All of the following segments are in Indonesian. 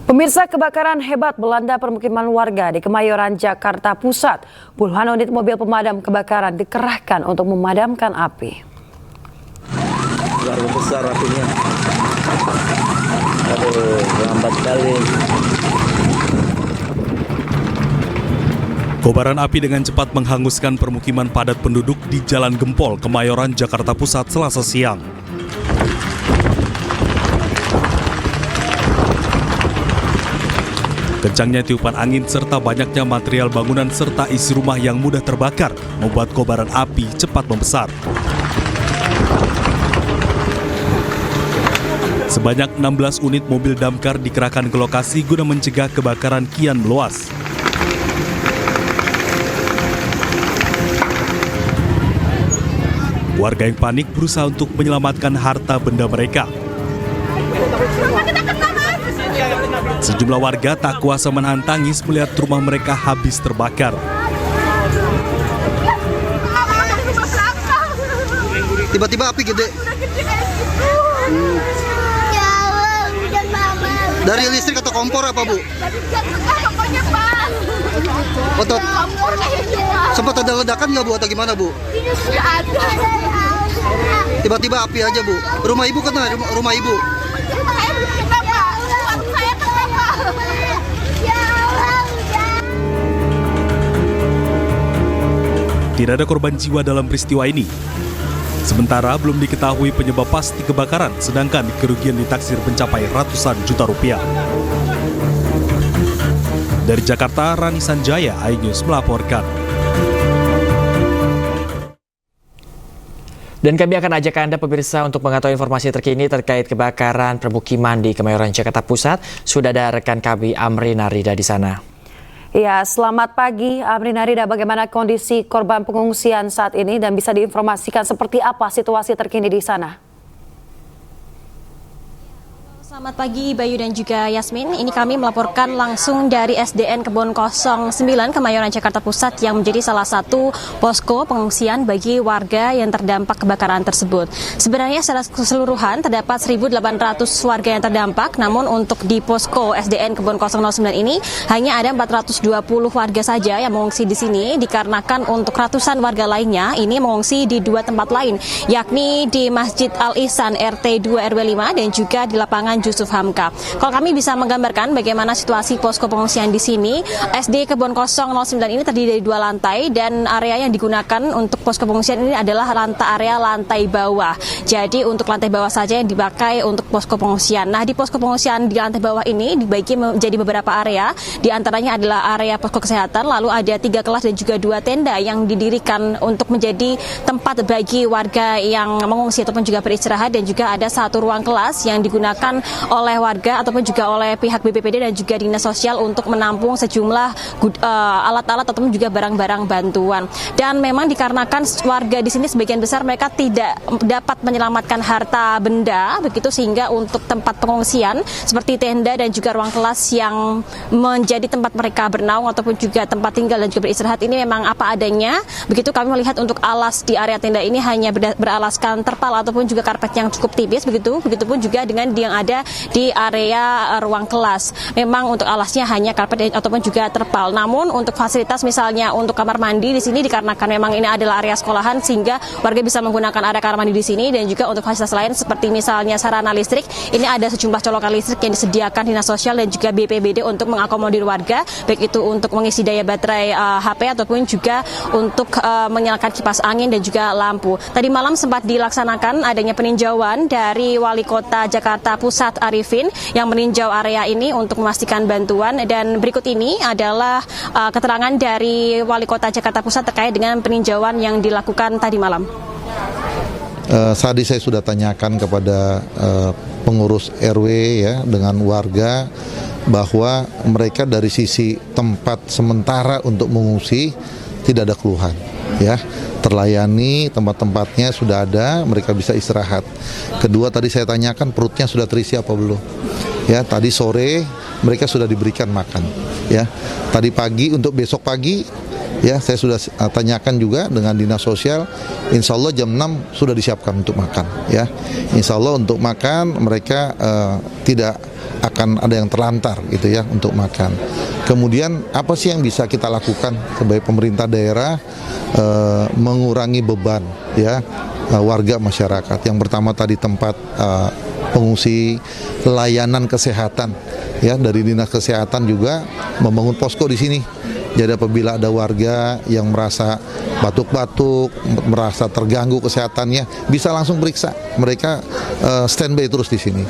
Pemirsa, kebakaran hebat melanda permukiman warga di Kemayoran, Jakarta Pusat. Puluhan unit mobil pemadam kebakaran dikerahkan untuk memadamkan api. Luar besar apinya. Aduh, lambat kali. Kobaran api dengan cepat menghanguskan permukiman padat penduduk di Jalan Gempol, Kemayoran, Jakarta Pusat, Selasa siang. Kencangnya tiupan angin serta banyaknya material bangunan serta isi rumah yang mudah terbakar membuat kobaran api cepat membesar. Sebanyak 16 unit mobil damkar dikerahkan ke lokasi guna mencegah kebakaran kian meluas. Warga yang panik berusaha untuk menyelamatkan harta benda mereka. Sejumlah warga tak kuasa menahan tangis melihat rumah mereka habis terbakar. Tiba-tiba api gede. Dari listrik atau kompor apa, Bu? Atau sempat ada ledakan nggak, Bu, atau gimana, Bu? Tiba-tiba api aja, Bu. Rumah Ibu kena, rumah Ibu. Tidak ada korban jiwa dalam peristiwa ini. Sementara belum diketahui penyebab pasti kebakaran, sedangkan kerugian ditaksir mencapai ratusan juta rupiah. Dari Jakarta, Rani Sanjaya, iNews melaporkan. Dan kami akan ajak Anda pemirsa untuk mengetahui informasi terkini terkait kebakaran permukiman di Kemayoran, Jakarta Pusat. Sudah ada rekan kami Amri Narida di sana. Ya, selamat pagi Amri Narida. Bagaimana kondisi korban pengungsian saat ini dan bisa diinformasikan seperti apa situasi terkini di sana? Selamat pagi Bayu dan juga Yasmin. Ini kami melaporkan langsung dari SDN Kebon 09 Kemayoran, Jakarta Pusat yang menjadi salah satu posko pengungsian bagi warga yang terdampak kebakaran tersebut. Sebenarnya secara keseluruhan terdapat 1.800 warga yang terdampak, namun untuk di posko SDN Kebon 09 ini hanya ada 420 warga saja yang mengungsi di sini, dikarenakan untuk ratusan warga lainnya ini mengungsi di dua tempat lain, yakni di Masjid Al-Ihsan RT 2 RW 5 dan juga di lapangan Yusuf Hamka. Kalau kami bisa menggambarkan bagaimana situasi posko pengungsian di sini, SD Kebon 09 ini terdiri dari dua lantai dan area yang digunakan untuk posko pengungsian ini adalah area lantai bawah. Jadi untuk lantai bawah saja yang dipakai untuk posko pengungsian. Nah, di posko pengungsian di lantai bawah ini dibagi menjadi beberapa area. Di antaranya adalah area posko kesehatan, lalu ada 3 kelas dan juga 2 tenda yang didirikan untuk menjadi tempat bagi warga yang mengungsi ataupun juga beristirahat, dan juga ada 1 ruang kelas yang digunakan oleh warga ataupun juga oleh pihak BPBD dan juga Dinas Sosial untuk menampung sejumlah alat-alat ataupun juga barang-barang bantuan. Dan memang dikarenakan warga di sini sebagian besar mereka tidak dapat menyelamatkan harta benda, begitu sehingga untuk tempat pengungsian seperti tenda dan juga ruang kelas yang menjadi tempat mereka bernaung ataupun juga tempat tinggal dan juga beristirahat ini memang apa adanya. Begitu kami melihat untuk alas di area tenda ini hanya beralaskan terpal ataupun juga karpet yang cukup tipis, begitupun juga dengan yang ada di area ruang kelas. Memang untuk alasnya hanya karpet ataupun juga terpal. Namun untuk fasilitas misalnya untuk kamar mandi di sini dikarenakan memang ini adalah area sekolahan sehingga warga bisa menggunakan area kamar mandi di sini, dan juga untuk fasilitas lain seperti misalnya sarana listrik. Ini ada sejumlah colokan listrik yang disediakan Dinas Sosial dan juga BPBD untuk mengakomodir warga, baik itu untuk mengisi daya baterai HP ataupun juga untuk menyalakan kipas angin dan juga lampu. Tadi malam sempat dilaksanakan adanya peninjauan dari Wali Kota Jakarta Pusat Arifin yang meninjau area ini untuk memastikan bantuan, dan berikut ini adalah keterangan dari Wali Kota Jakarta Pusat terkait dengan peninjauan yang dilakukan tadi malam. Tadi saya sudah tanyakan kepada pengurus RW ya dengan warga bahwa mereka dari sisi tempat sementara untuk mengungsi tidak ada keluhan ya. Terlayani, tempat-tempatnya sudah ada, mereka bisa istirahat. Kedua, tadi saya tanyakan perutnya sudah terisi apa belum. Ya, tadi sore mereka sudah diberikan makan. Ya, tadi pagi untuk besok pagi Ya, saya sudah tanyakan juga dengan dinas sosial, insya Allah jam 6 sudah disiapkan untuk makan. Ya, insya Allah untuk makan mereka tidak akan ada yang terlantar gitu ya untuk makan. Kemudian apa sih yang bisa kita lakukan sebagai pemerintah daerah mengurangi beban ya warga masyarakat. Yang pertama tadi tempat pengungsi, layanan kesehatan ya dari dinas kesehatan juga membangun posko di sini. Jadi apabila ada warga yang merasa batuk-batuk, merasa terganggu kesehatannya, bisa langsung periksa. Mereka standby terus di sini.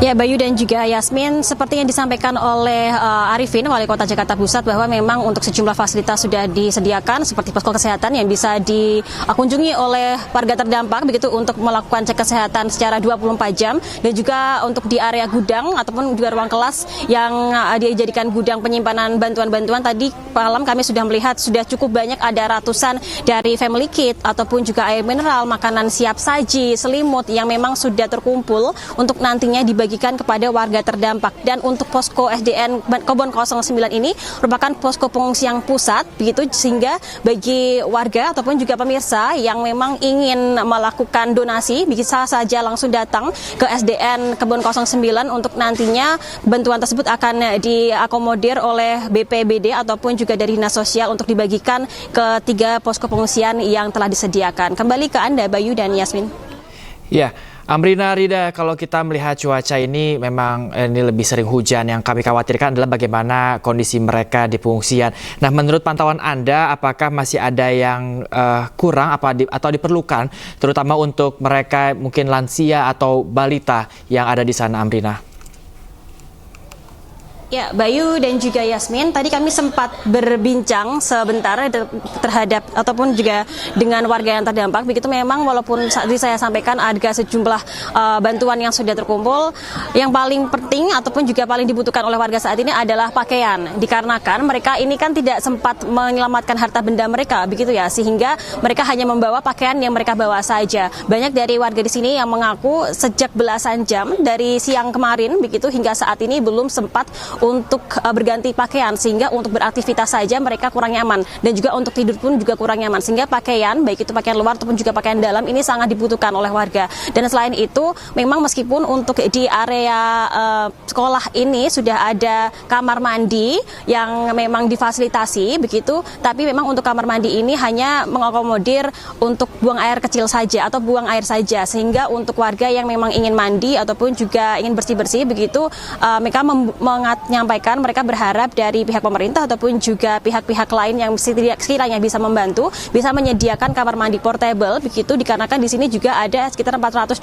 Ya, Bayu dan juga Yasmin, seperti yang disampaikan oleh Arifin, Wali Kota Jakarta Pusat, bahwa memang untuk sejumlah fasilitas sudah disediakan seperti posko kesehatan yang bisa dikunjungi oleh warga terdampak begitu untuk melakukan cek kesehatan secara 24 jam, dan juga untuk di area gudang ataupun juga ruang kelas yang dijadikan gudang penyimpanan bantuan-bantuan. Tadi malam kami sudah melihat sudah cukup banyak, ada ratusan dari family kit ataupun juga air mineral, makanan siap saji, selimut yang memang sudah terkumpul untuk nantinya dibagikan kepada warga terdampak. Dan untuk posko SDN Kebon 09 ini merupakan posko pengungsian pusat begitu, sehingga bagi warga ataupun juga pemirsa yang memang ingin melakukan donasi bisa saja langsung datang ke SDN Kebon 09 untuk nantinya bantuan tersebut akan diakomodir oleh BPBD ataupun juga dari dinas sosial untuk dibagikan ke 3 posko pengungsian yang telah disediakan. Kembali ke Anda, Bayu dan Yasmin. Ya, Amrina, Rida, kalau kita melihat cuaca ini memang ini lebih sering hujan. Yang kami khawatirkan adalah bagaimana kondisi mereka di pengungsian. Nah, menurut pantauan Anda, apakah masih ada yang kurang atau diperlukan, terutama untuk mereka mungkin lansia atau balita yang ada di sana, Amrina? Ya, Bayu dan juga Yasmin, tadi kami sempat berbincang sebentar terhadap ataupun juga dengan warga yang terdampak. Begitu memang walaupun tadi saya sampaikan ada sejumlah bantuan yang sudah terkumpul, yang paling penting ataupun juga paling dibutuhkan oleh warga saat ini adalah pakaian. Dikarenakan mereka ini kan tidak sempat menyelamatkan harta benda mereka, begitu ya, sehingga mereka hanya membawa pakaian yang mereka bawa saja. Banyak dari warga di sini yang mengaku sejak belasan jam dari siang kemarin begitu hingga saat ini belum sempat untuk berganti pakaian, sehingga untuk beraktivitas saja mereka kurang nyaman, dan juga untuk tidur pun juga kurang nyaman, sehingga pakaian baik itu pakaian luar ataupun juga pakaian dalam ini sangat dibutuhkan oleh warga. Dan selain itu memang meskipun untuk di area sekolah ini sudah ada kamar mandi yang memang difasilitasi begitu, tapi memang untuk kamar mandi ini hanya mengakomodir untuk buang air kecil saja atau buang air saja, sehingga untuk warga yang memang ingin mandi ataupun juga ingin bersih-bersih begitu, mereka menyampaikan mereka berharap dari pihak pemerintah ataupun juga pihak-pihak lain yang sekiranya bisa membantu, bisa menyediakan kamar mandi portable begitu, dikarenakan di sini juga ada sekitar 420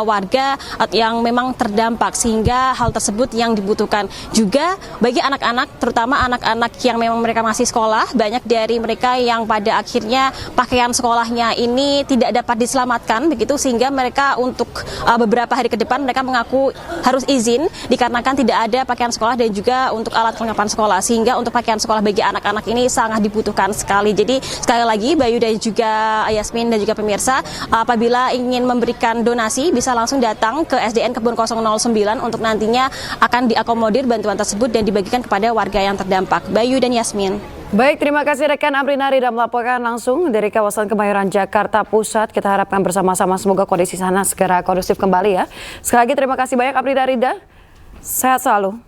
warga yang memang terdampak, sehingga hal tersebut yang dibutuhkan. Juga bagi anak-anak, terutama anak-anak yang memang mereka masih sekolah, banyak dari mereka yang pada akhirnya pakaian sekolahnya ini tidak dapat diselamatkan begitu, sehingga mereka untuk beberapa hari ke depan mereka mengaku harus izin dikarenakan tidak ada pakaian sekolah dan juga untuk alat perlengkapan sekolah, sehingga untuk pakaian sekolah bagi anak-anak ini sangat dibutuhkan sekali. Jadi sekali lagi Bayu dan juga Yasmin dan juga pemirsa, apabila ingin memberikan donasi bisa langsung datang ke SDN Kebon 09 untuk nantinya akan diakomodir bantuan tersebut dan dibagikan kepada warga yang terdampak. Bayu dan Yasmin. Baik, terima kasih rekan Amrina Rida melaporkan langsung dari kawasan Kemayoran, Jakarta Pusat. Kita harapkan bersama-sama semoga kondisi sana segera kondusif kembali ya. Sekali lagi terima kasih banyak Amrina Rida. Sehat selalu.